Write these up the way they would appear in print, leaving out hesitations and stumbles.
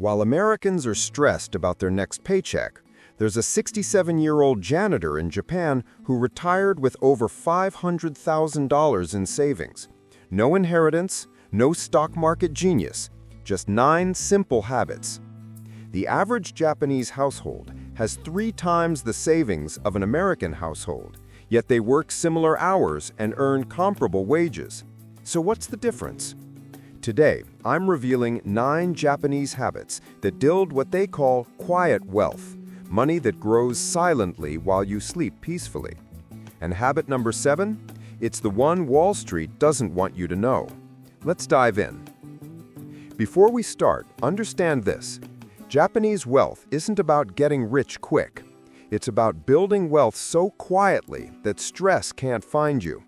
While Americans are stressed about their next paycheck, there's a 67-year-old janitor in Japan who retired with over $500,000 in savings. No inheritance, no stock market genius, just 9 simple habits. The average Japanese household has 3 times the savings of an American household, yet they work similar hours and earn comparable wages. So what's the difference? Today, I'm revealing 9 Japanese habits that build what they call quiet wealth, money that grows silently while you sleep peacefully. And habit number 7? It's the one Wall Street doesn't want you to know. Let's dive in. Before we start, understand this. Japanese wealth isn't about getting rich quick. It's about building wealth so quietly that stress can't find you.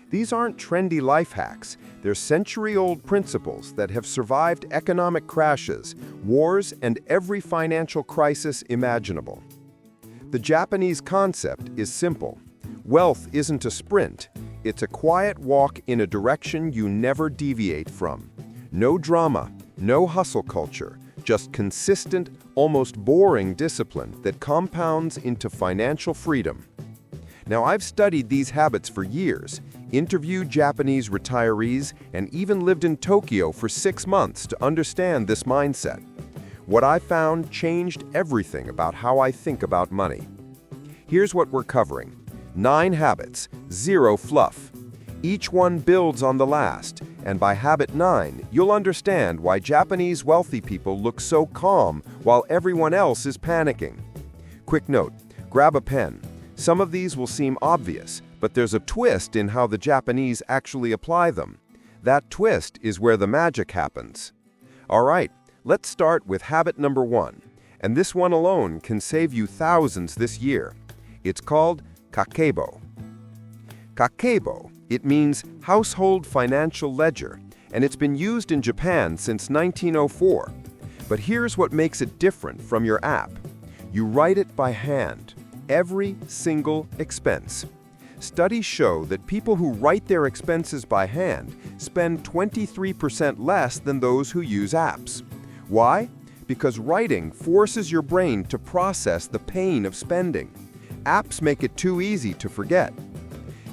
These aren't trendy life hacks. They're century-old principles that have survived economic crashes, wars, and every financial crisis imaginable. The Japanese concept is simple. Wealth isn't a sprint. It's a quiet walk in a direction you never deviate from. No drama, no hustle culture, just consistent, almost boring discipline that compounds into financial freedom. Now, I've studied these habits for years, interviewed Japanese retirees, and even lived in Tokyo for 6 months to understand this mindset. What I found changed everything about how I think about money. Here's what we're covering. 9 habits, 0 fluff. Each one builds on the last, and by habit 9, you'll understand why Japanese wealthy people look so calm while everyone else is panicking. Quick note, grab a pen. Some of these will seem obvious, but there's a twist in how the Japanese actually apply them. That twist is where the magic happens. All right, let's start with habit number 1, and this one alone can save you thousands this year. It's called Kakeibo. Kakeibo, it means household financial ledger, and it's been used in Japan since 1904. But here's what makes it different from your app. You write it by hand. Every single expense. Studies show that people who write their expenses by hand spend 23% less than those who use apps. Why? Because writing forces your brain to process the pain of spending. Apps make it too easy to forget.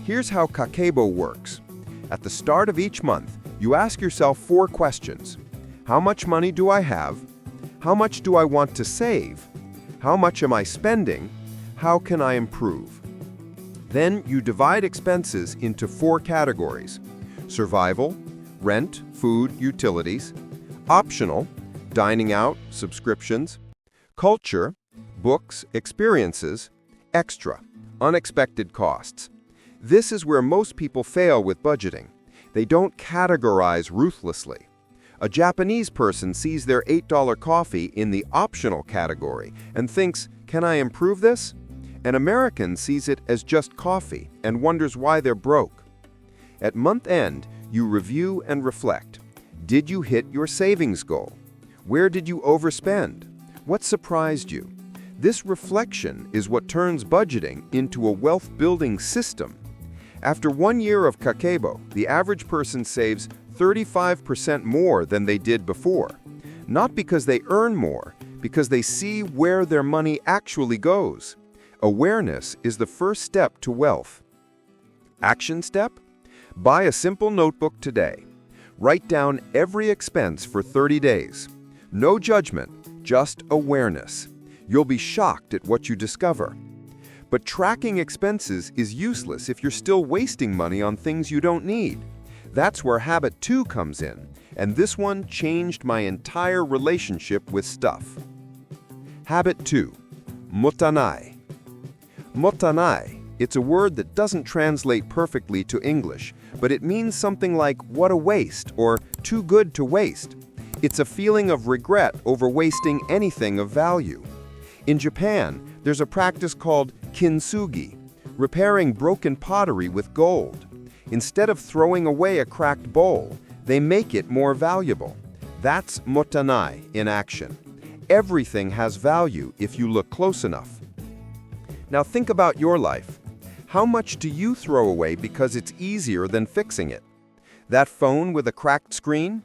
Here's how Kakeibo works. At the start of each month, you ask yourself 4 questions. How much money do I have? How much do I want to save? How much am I spending? How can I improve? Then you divide expenses into 4 categories: survival, rent, food, utilities; optional, dining out, subscriptions; culture, books, experiences; extra, unexpected costs. This is where most people fail with budgeting. They don't categorize ruthlessly. A Japanese person sees their $8 coffee in the optional category and thinks, "Can I improve this?" An American sees it as just coffee and wonders why they're broke. At month end, you review and reflect. Did you hit your savings goal? Where did you overspend? What surprised you? This reflection is what turns budgeting into a wealth-building system. After 1 year of Kakeibo, the average person saves 35% more than they did before. Not because they earn more, because they see where their money actually goes. Awareness is the first step to wealth. Action step? Buy a simple notebook today. Write down every expense for 30 days. No judgment, just awareness. You'll be shocked at what you discover. But tracking expenses is useless if you're still wasting money on things you don't need. That's where habit 2 comes in, and this one changed my entire relationship with stuff. Habit 2, Mottainai. Mottainai, it's a word that doesn't translate perfectly to English, but it means something like what a waste or too good to waste. It's a feeling of regret over wasting anything of value. In Japan, there's a practice called kintsugi, repairing broken pottery with gold. Instead of throwing away a cracked bowl, they make it more valuable. That's Mottainai in action. Everything has value if you look close enough. Now think about your life. How much do you throw away because it's easier than fixing it? That phone with a cracked screen?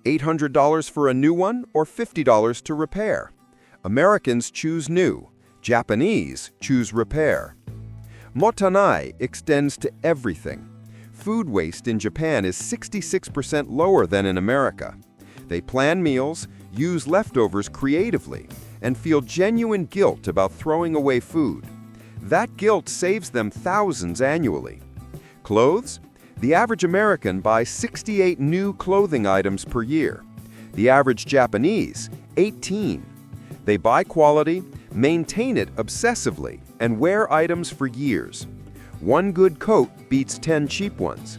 $800 for a new one or $50 to repair? Americans choose new. Japanese choose repair. Mottainai extends to everything. Food waste in Japan is 66% lower than in America. They plan meals, use leftovers creatively, and feel genuine guilt about throwing away food. That guilt saves them thousands annually. Clothes? The average American buys 68 new clothing items per year. The average Japanese, 18. They buy quality, maintain it obsessively, and wear items for years. One good coat beats 10 cheap ones.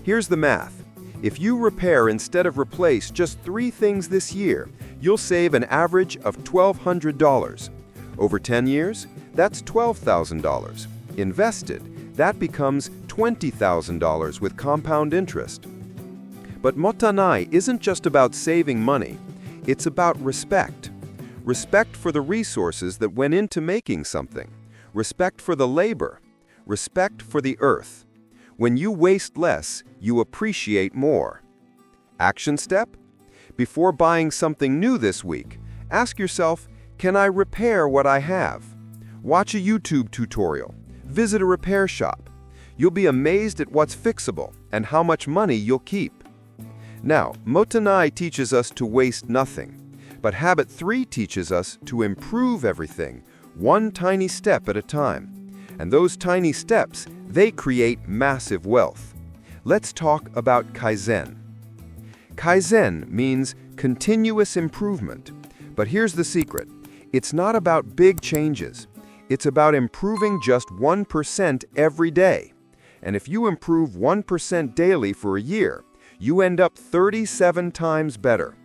Here's the math. If you repair instead of replace just 3 things this year, you'll save an average of $1,200. Over 10 years, that's $12,000. Invested, that becomes $20,000 with compound interest. But Mottainai isn't just about saving money. It's about respect. Respect for the resources that went into making something. Respect for the labor. Respect for the earth. When you waste less, you appreciate more. Action step? Before buying something new this week, ask yourself, can I repair what I have? Watch a YouTube tutorial. Visit a repair shop. You'll be amazed at what's fixable and how much money you'll keep. Now, Mottainai teaches us to waste nothing, but Habit 3 teaches us to improve everything, one tiny step at a time. And those tiny steps, they create massive wealth. Let's talk about Kaizen. Kaizen means continuous improvement. But here's the secret. It's not about big changes. It's about improving just 1% every day. And if you improve 1% daily for a year, you end up 37 times better.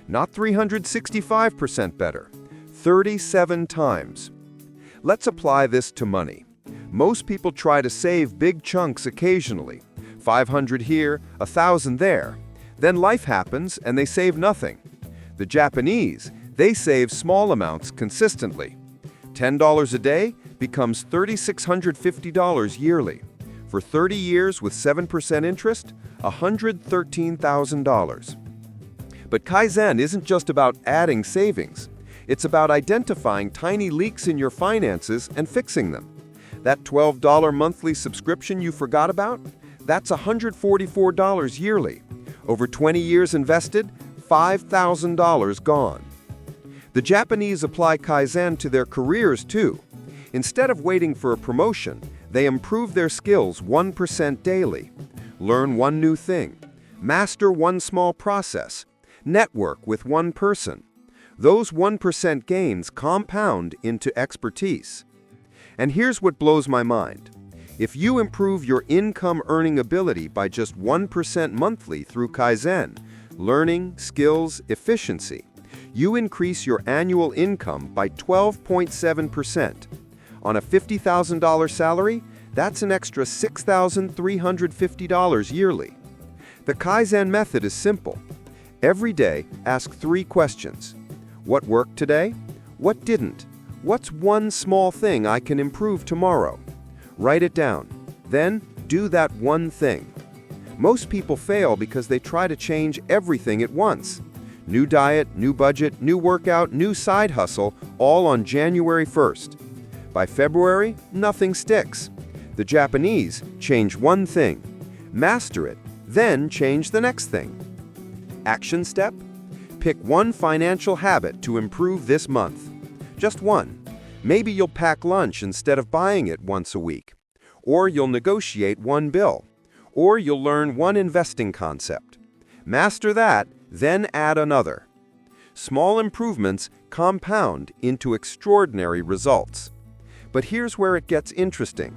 Not 365% better. 37 times. Let's apply this to money. Most people try to save big chunks occasionally, 500 here, 1,000 there. Then life happens and they save nothing. The Japanese, they save small amounts consistently. $10 a day becomes $3,650 yearly. For 30 years with 7% interest, $113,000. But Kaizen isn't just about adding savings. It's about identifying tiny leaks in your finances and fixing them. That $12 monthly subscription you forgot about? That's $144 yearly. Over 20 years invested, $5,000 gone. The Japanese apply Kaizen to their careers too. Instead of waiting for a promotion, they improve their skills 1% daily. Learn one new thing. Master one small process. Network with one person. Those 1% gains compound into expertise. And here's what blows my mind. If you improve your income earning ability by just 1% monthly through Kaizen, learning, skills, efficiency, you increase your annual income by 12.7%. On a $50,000 salary, that's an extra $6,350 yearly. The Kaizen method is simple. Every day, ask 3 questions. What worked today? What didn't? What's one small thing I can improve tomorrow? Write it down. Then, do that one thing. Most people fail because they try to change everything at once. New diet, new budget, new workout, new side hustle, all on January 1st. By February, nothing sticks. The Japanese change one thing. Master it, then change the next thing. Action step? Pick one financial habit to improve this month. Just one. Maybe you'll pack lunch instead of buying it once a week. Or you'll negotiate one bill. Or you'll learn one investing concept. Master that, then add another. Small improvements compound into extraordinary results. But here's where it gets interesting.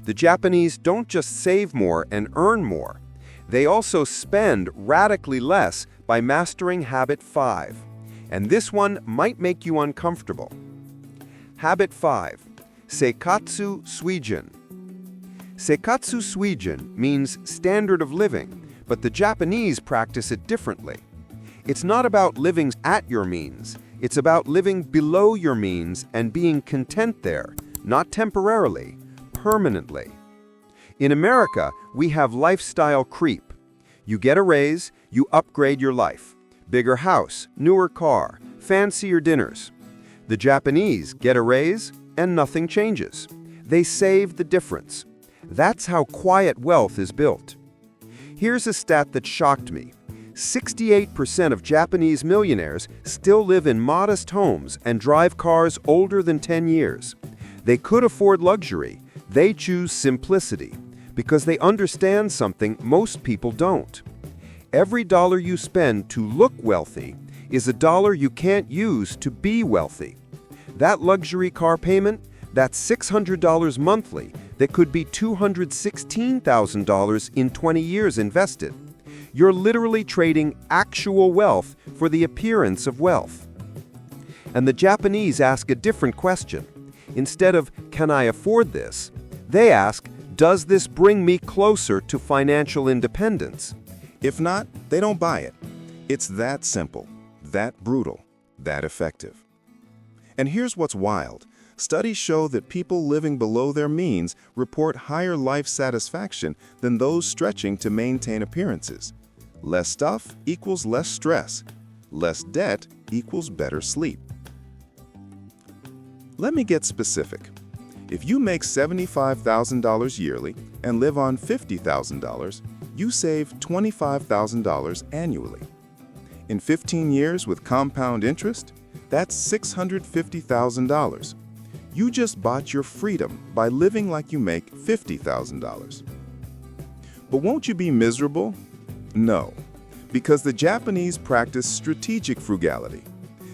The Japanese don't just save more and earn more. They also spend radically less by mastering Habit 5. And this one might make you uncomfortable. Habit 5. Seikatsu Suijin. Seikatsu Suijin means standard of living, but the Japanese practice it differently. It's not about living at your means. It's about living below your means and being content there, not temporarily, permanently. In America, we have lifestyle creep. You get a raise, you upgrade your life. Bigger house, newer car, fancier dinners. The Japanese get a raise and nothing changes. They save the difference. That's how quiet wealth is built. Here's a stat that shocked me. 68% of Japanese millionaires still live in modest homes and drive cars older than 10 years. They could afford luxury. They choose simplicity because they understand something most people don't. Every dollar you spend to look wealthy is a dollar you can't use to be wealthy. That luxury car payment, that's $600 monthly that could be $216,000 in 20 years invested. You're literally trading actual wealth for the appearance of wealth. And the Japanese ask a different question. Instead of, "Can I afford this?" they ask, "Does this bring me closer to financial independence?" If not, they don't buy it. It's that simple, that brutal, that effective. And here's what's wild. Studies show that people living below their means report higher life satisfaction than those stretching to maintain appearances. Less stuff equals less stress. Less debt equals better sleep. Let me get specific. If you make $75,000 yearly and live on $50,000, you save $25,000 annually. In 15 years with compound interest, that's $650,000. You just bought your freedom by living like you make $50,000. But won't you be miserable? No, because the Japanese practice strategic frugality.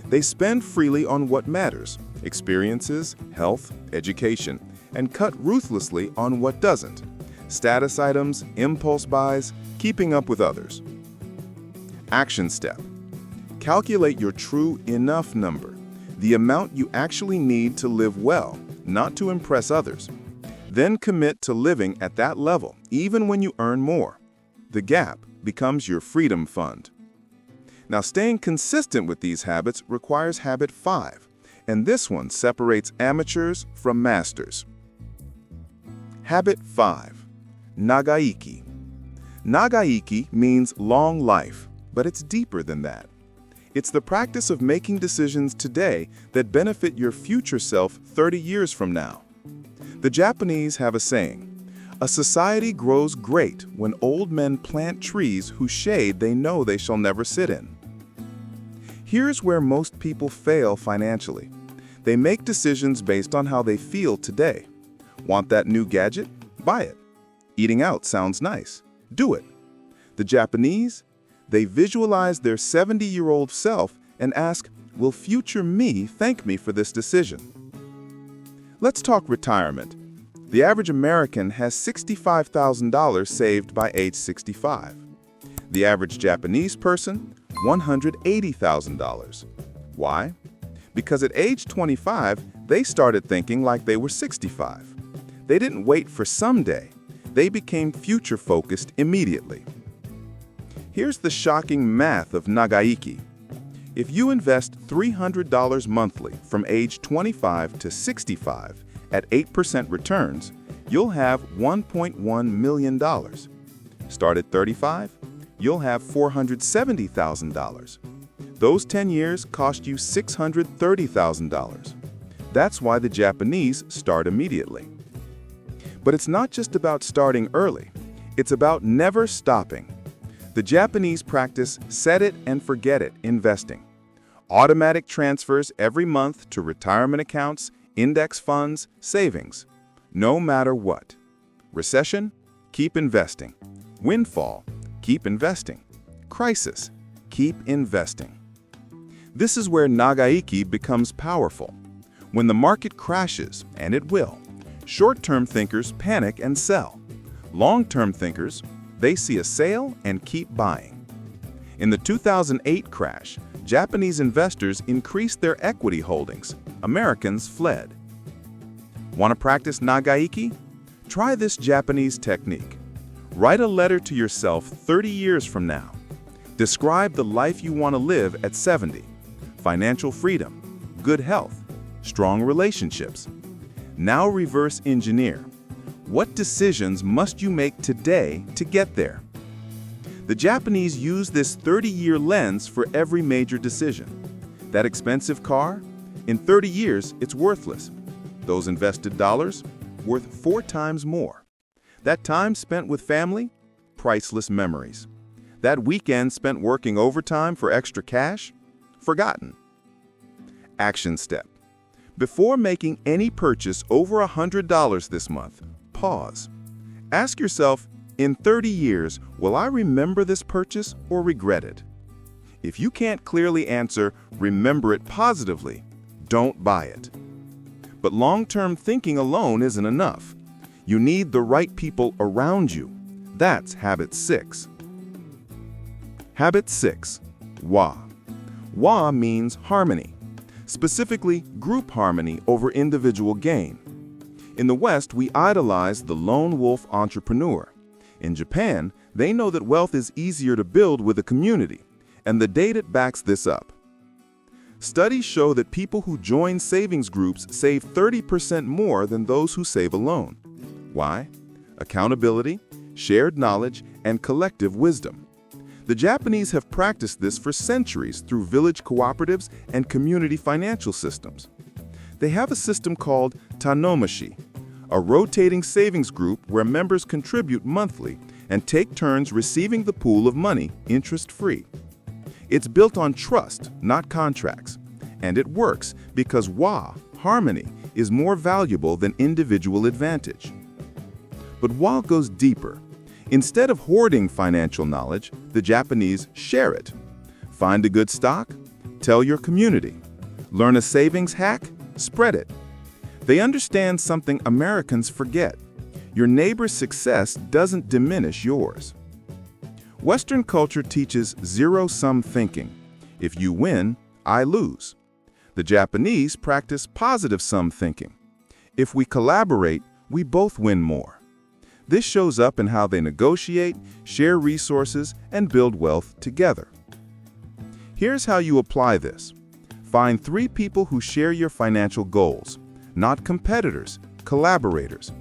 They spend freely on what matters: experiences, health, education, and cut ruthlessly on what doesn't: status items, impulse buys, keeping up with others. Action step. Calculate your true enough number, the amount you actually need to live well, not to impress others. Then commit to living at that level, even when you earn more. The gap becomes your freedom fund. Now, staying consistent with these habits requires habit 5, and this one separates amateurs from masters. Habit 5. Nagaiki. Nagaiki means long life, but it's deeper than that. It's the practice of making decisions today that benefit your future self 30 years from now. The Japanese have a saying, "A society grows great when old men plant trees whose shade they know they shall never sit in." Here's where most people fail financially. They make decisions based on how they feel today. Want that new gadget? Buy it. Eating out sounds nice. Do it. The Japanese? They visualize their 70-year-old self and ask, "Will future me thank me for this decision?" Let's talk retirement. The average American has $65,000 saved by age 65. The average Japanese person, $180,000. Why? Because at age 25, they started thinking like they were 65. They didn't wait for someday. They became future-focused immediately. Here's the shocking math of Nagaiki. If you invest $300 monthly from age 25 to 65 at 8% returns, you'll have $1.1 million. Start at 35, you'll have $470,000. Those 10 years cost you $630,000. That's why the Japanese start immediately. But it's not just about starting early. It's about never stopping. The Japanese practice set it and forget it investing. Automatic transfers every month to retirement accounts, index funds, savings. No matter what. Recession? Keep investing. Windfall? Keep investing. Crisis? Keep investing. This is where Nagaiki becomes powerful. When the market crashes, and it will, short-term thinkers panic and sell. Long-term thinkers, they see a sale and keep buying. In the 2008 crash, Japanese investors increased their equity holdings. Americans fled. Want to practice Nagaiki? Try this Japanese technique. Write a letter to yourself 30 years from now. Describe the life you want to live at 70. Financial freedom, good health, strong relationships. Now reverse engineer. What decisions must you make today to get there? The Japanese use this 30-year lens for every major decision. That expensive car? In 30 years, it's worthless. Those invested dollars? Worth 4 times more. That time spent with family? Priceless memories. That weekend spent working overtime for extra cash? Forgotten. Action step. Before making any purchase over $100 this month, pause. Ask yourself, in 30 years, will I remember this purchase or regret it? If you can't clearly answer, remember it positively, don't buy it. But long-term thinking alone isn't enough. You need the right people around you. That's habit 6. Habit 6. Wa. Wa means harmony, specifically group harmony over individual gain. In the West, we idolize the lone wolf entrepreneur. In Japan, they know that wealth is easier to build with a community, and the data backs this up. Studies show that people who join savings groups save 30% more than those who save alone. Why? Accountability, shared knowledge, and collective wisdom. The Japanese have practiced this for centuries through village cooperatives and community financial systems. They have a system called Tanomishi, a rotating savings group where members contribute monthly and take turns receiving the pool of money interest-free. It's built on trust, not contracts, and it works because wa, harmony, is more valuable than individual advantage. But wa goes deeper. Instead of hoarding financial knowledge, the Japanese share it. Find a good stock? Tell your community. Learn a savings hack? Spread it. They understand something Americans forget. Your neighbor's success doesn't diminish yours. Western culture teaches zero-sum thinking. If you win, I lose. The Japanese practice positive-sum thinking. If we collaborate, we both win more. This shows up in how they negotiate, share resources, and build wealth together. Here's how you apply this. Find 3 people who share your financial goals, not competitors, collaborators.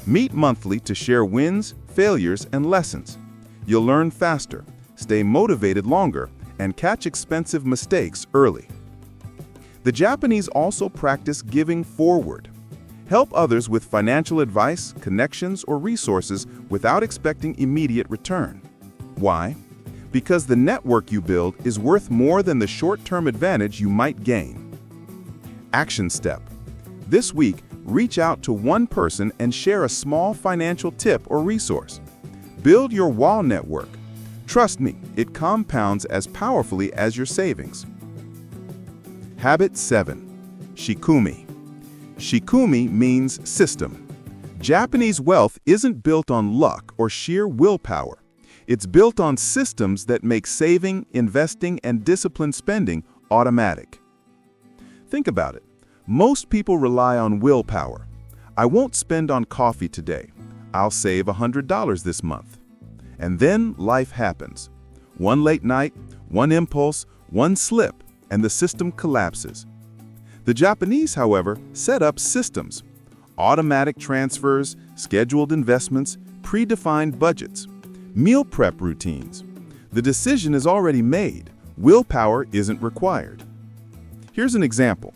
Meet monthly to share wins, failures, and lessons. You'll learn faster, stay motivated longer, and catch expensive mistakes early. The Japanese also practice giving forward. Help others with financial advice, connections, or resources without expecting immediate return. Why? Because the network you build is worth more than the short-term advantage you might gain. Action step. This week, reach out to one person and share a small financial tip or resource. Build your wall network. Trust me, it compounds as powerfully as your savings. Habit 7. Shikumi. Shikumi means system. Japanese wealth isn't built on luck or sheer willpower. It's built on systems that make saving, investing, and disciplined spending automatic. Think about it. Most people rely on willpower. I won't spend on coffee today. I'll save $100 this month. And then life happens. One late night, one impulse, one slip, and the system collapses. The Japanese, however, set up systems. Automatic transfers, scheduled investments, predefined budgets, meal prep routines. The decision is already made. Willpower isn't required. Here's an example.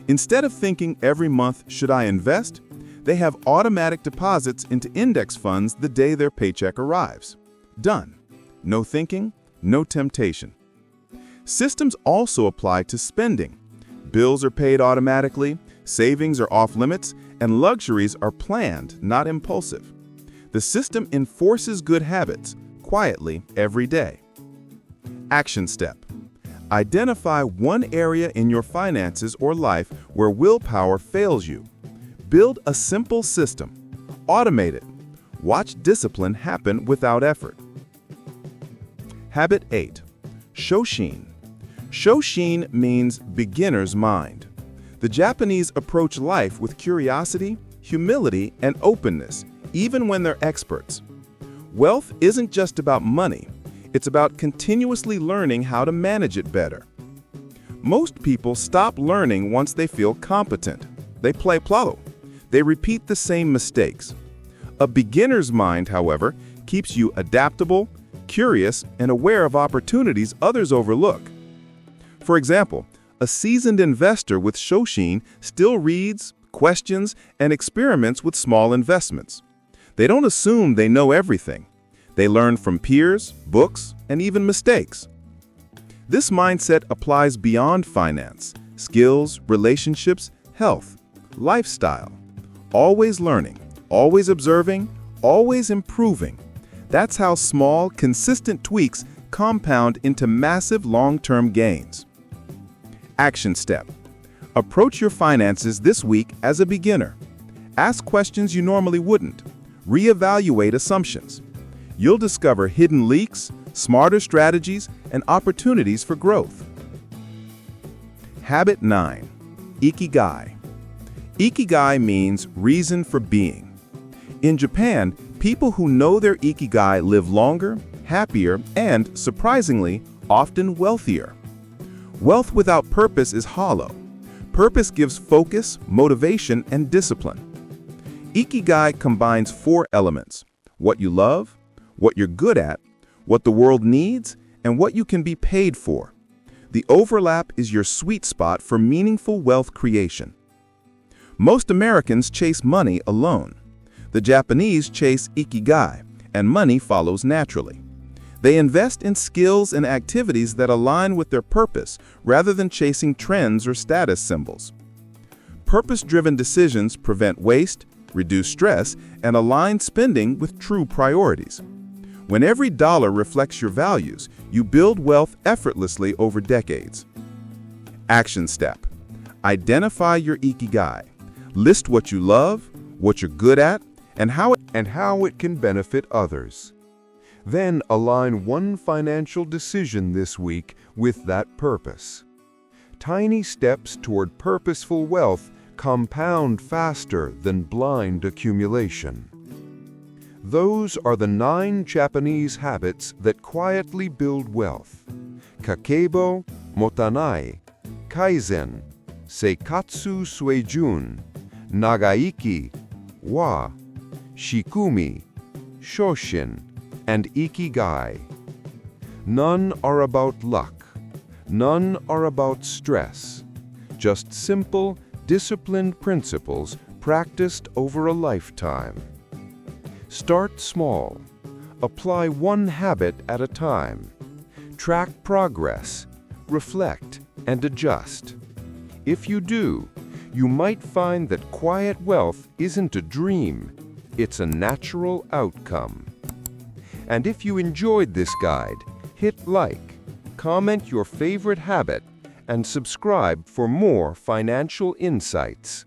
Instead of thinking every month, should I invest? They have automatic deposits into index funds the day their paycheck arrives. Done. No thinking, no temptation. Systems also apply to spending. Bills are paid automatically, savings are off limits, and luxuries are planned, not impulsive. The system enforces good habits, quietly every day. Action step. Identify one area in your finances or life where willpower fails you. Build a simple system. Automate it. Watch discipline happen without effort. Habit 8. Shoshin. Shoshin means beginner's mind. The Japanese approach life with curiosity, humility, and openness, even when they're experts. Wealth isn't just about money. It's about continuously learning how to manage it better. Most people stop learning once they feel competent. They play plalo. They repeat the same mistakes. A beginner's mind, however, keeps you adaptable, curious, and aware of opportunities others overlook. For example, a seasoned investor with Shoshin still reads, questions, and experiments with small investments. They don't assume they know everything. They learn from peers, books, and even mistakes. This mindset applies beyond finance, skills, relationships, health, lifestyle. Always learning, always observing, always improving. That's how small, consistent tweaks compound into massive long-term gains. Action step. Approach your finances this week as a beginner. Ask questions you normally wouldn't. Reevaluate assumptions. You'll discover hidden leaks, smarter strategies, and opportunities for growth. Habit 9. Ikigai. Ikigai means reason for being. In Japan, people who know their Ikigai live longer, happier, and, surprisingly, often wealthier. Wealth without purpose is hollow. Purpose gives focus, motivation, and discipline. Ikigai combines 4 elements: what you love, what you're good at, what the world needs, and what you can be paid for. The overlap is your sweet spot for meaningful wealth creation. Most Americans chase money alone. The Japanese chase Ikigai, and money follows naturally. They invest in skills and activities that align with their purpose rather than chasing trends or status symbols. Purpose-driven decisions prevent waste, reduce stress, and align spending with true priorities. When every dollar reflects your values, you build wealth effortlessly over decades. Action step. Identify your Ikigai. List what you love, what you're good at, and how it can benefit others. Then align one financial decision this week with that purpose. Tiny steps toward purposeful wealth compound faster than blind accumulation. Those are the 9 Japanese habits that quietly build wealth. Kakeibo, Mottainai, Kaizen, Seikatsu Suejun, Nagaiki, Wa, Shikumi, Shoshin, and Ikigai. None are about luck. None are about stress. Just simple, disciplined principles practiced over a lifetime. Start small. Apply one habit at a time. Track progress. Reflect and adjust. If you do, you might find that quiet wealth isn't a dream, it's a natural outcome. And if you enjoyed this guide, hit like, comment your favorite habit, and subscribe for more financial insights.